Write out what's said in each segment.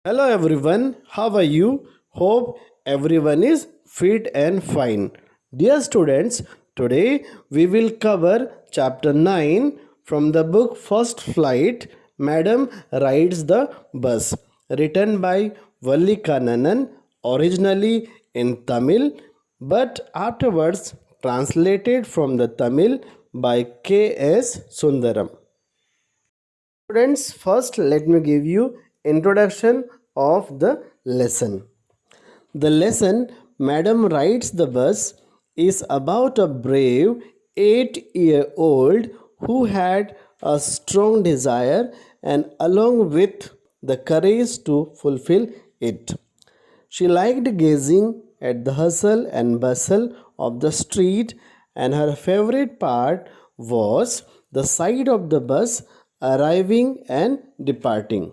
Hello everyone, how are you? Hope everyone is fit and fine. Dear students, today we will cover chapter 9 from the book First Flight Madam Rides the Bus, written by Valli Kannanan, originally in Tamil but afterwards translated from the Tamil by K.S. Sundaram. Students, first let me give you introduction of the lesson. The lesson Madam Rides the Bus is about a brave 8-year-old who had a strong desire and along with the courage to fulfill it. She liked gazing at the hustle and bustle of the street, and her favorite part was the sight of the bus arriving and departing.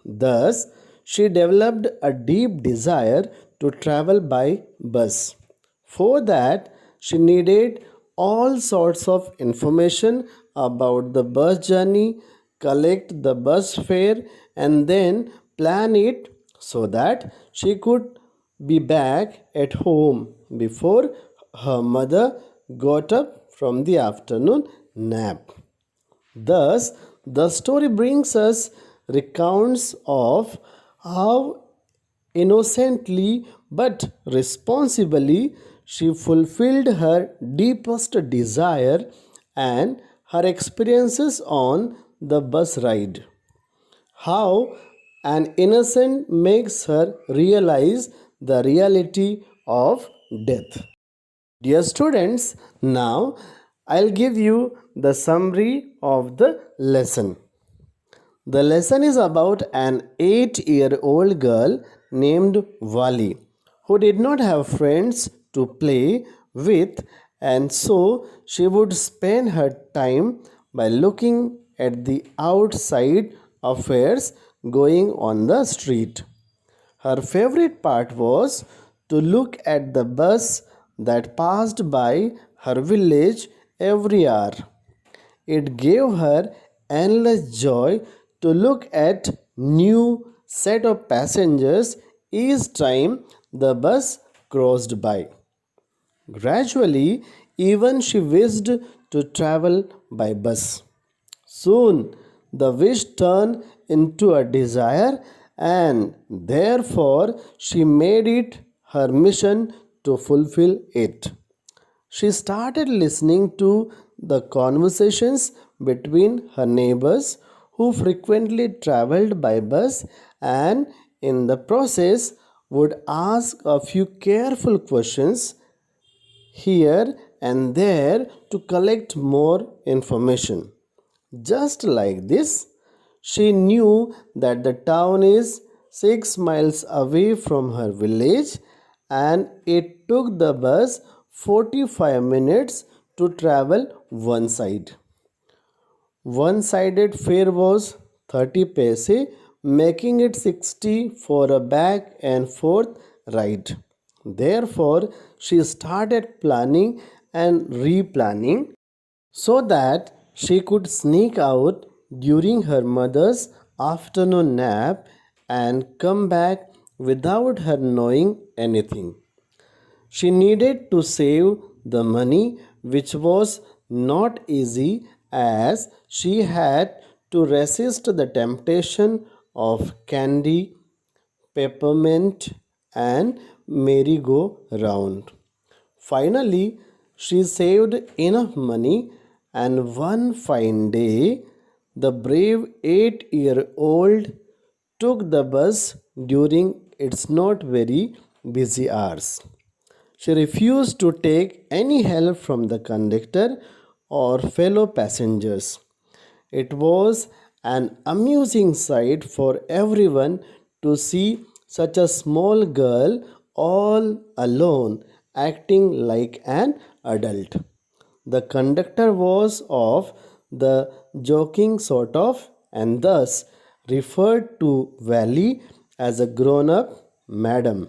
Thus, she developed a deep desire to travel by bus. For that, she needed all sorts of information about the bus journey, collect the bus fare, and then plan it so that she could be back at home before her mother got up from the afternoon nap. Thus, the story brings us recounts of how innocently but responsibly she fulfilled her deepest desire and her experiences on the bus ride. How an innocent makes her realize the reality of death. Dear students, now I'll give you the summary of the lesson. The lesson is about an 8-year-old girl named Vali who did not have friends to play with, and so she would spend her time by looking at the outside affairs going on the street. Her favorite part was to look at the bus that passed by her village every hour. It gave her endless joy to look at new set of passengers each time the bus crossed by. Gradually, even she wished to travel by bus. Soon, the wish turned into a desire, and therefore she made it her mission to fulfill it. She started listening to the conversations between her neighbors who frequently traveled by bus and in the process would ask a few careful questions here and there to collect more information. Just like this, she knew that the town is 6 miles away from her village and it took the bus 45 minutes to travel one side. One sided fare was 30 paise, making it 60 for a back and forth ride. Therefore, she started planning and replanning so that she could sneak out during her mother's afternoon nap and come back without her knowing anything. She needed to save the money, which was not easy as she had to resist the temptation of candy, peppermint, and merry-go-round. Finally, she saved enough money, and one fine day, the brave 8-year-old took the bus during its not very busy hours. She refused to take any help from the conductor or fellow passengers. It was an amusing sight for everyone to see such a small girl all alone acting like an adult. The conductor was of the joking sort of and thus referred to Valley as a grown up madam.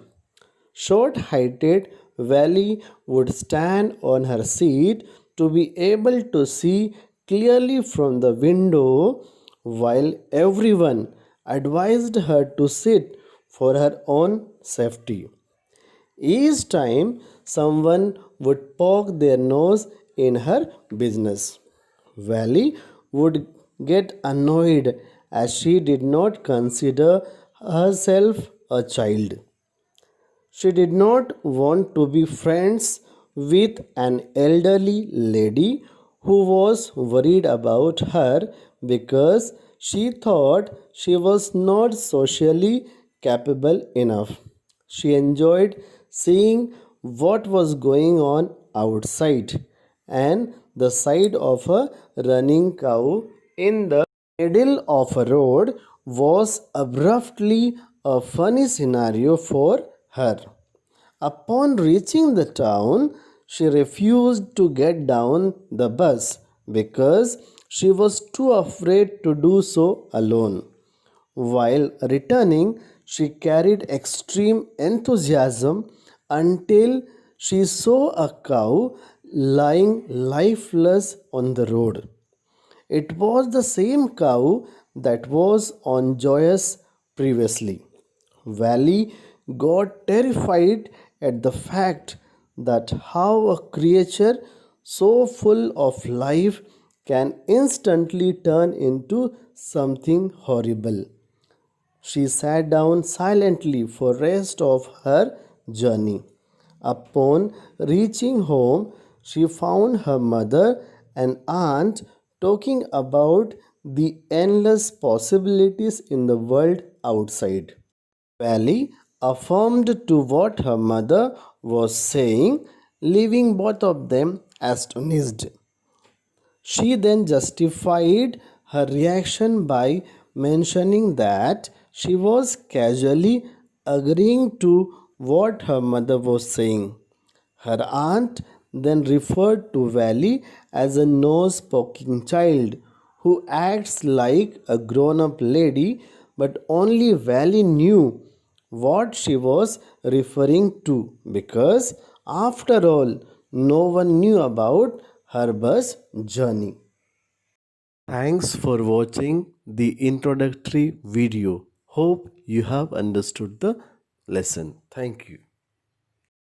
Short heighted Valley would stand on her seat to be able to see clearly from the window while everyone advised her to sit for her own safety. Each time someone would poke their nose in her business, Valley would get annoyed as she did not consider herself a child. She did not want to be friends with an elderly lady who was worried about her because she thought she was not socially capable enough. She enjoyed seeing what was going on outside, and the sight of a running cow in the middle of a road was abruptly a funny scenario for her. Upon reaching the town, she refused to get down the bus because she was too afraid to do so alone. While returning, she carried extreme enthusiasm until she saw a cow lying lifeless on the road. It was the same cow that was on Joyous previously. Valley got terrified at the fact that how a creature so full of life can instantly turn into something horrible. She sat down silently for rest of her journey. Upon reaching home, she found her mother and aunt talking about the endless possibilities in the world outside. Valley affirmed to what her mother was saying, leaving both of them astonished. She then justified her reaction by mentioning that she was casually agreeing to what her mother was saying. Her aunt then referred to Valley as a nose poking child who acts like a grown up lady, but only Valley knew what she was referring to because, after all, no one knew about her bus journey. Thanks for watching the introductory video. Hope you have understood the lesson. Thank you.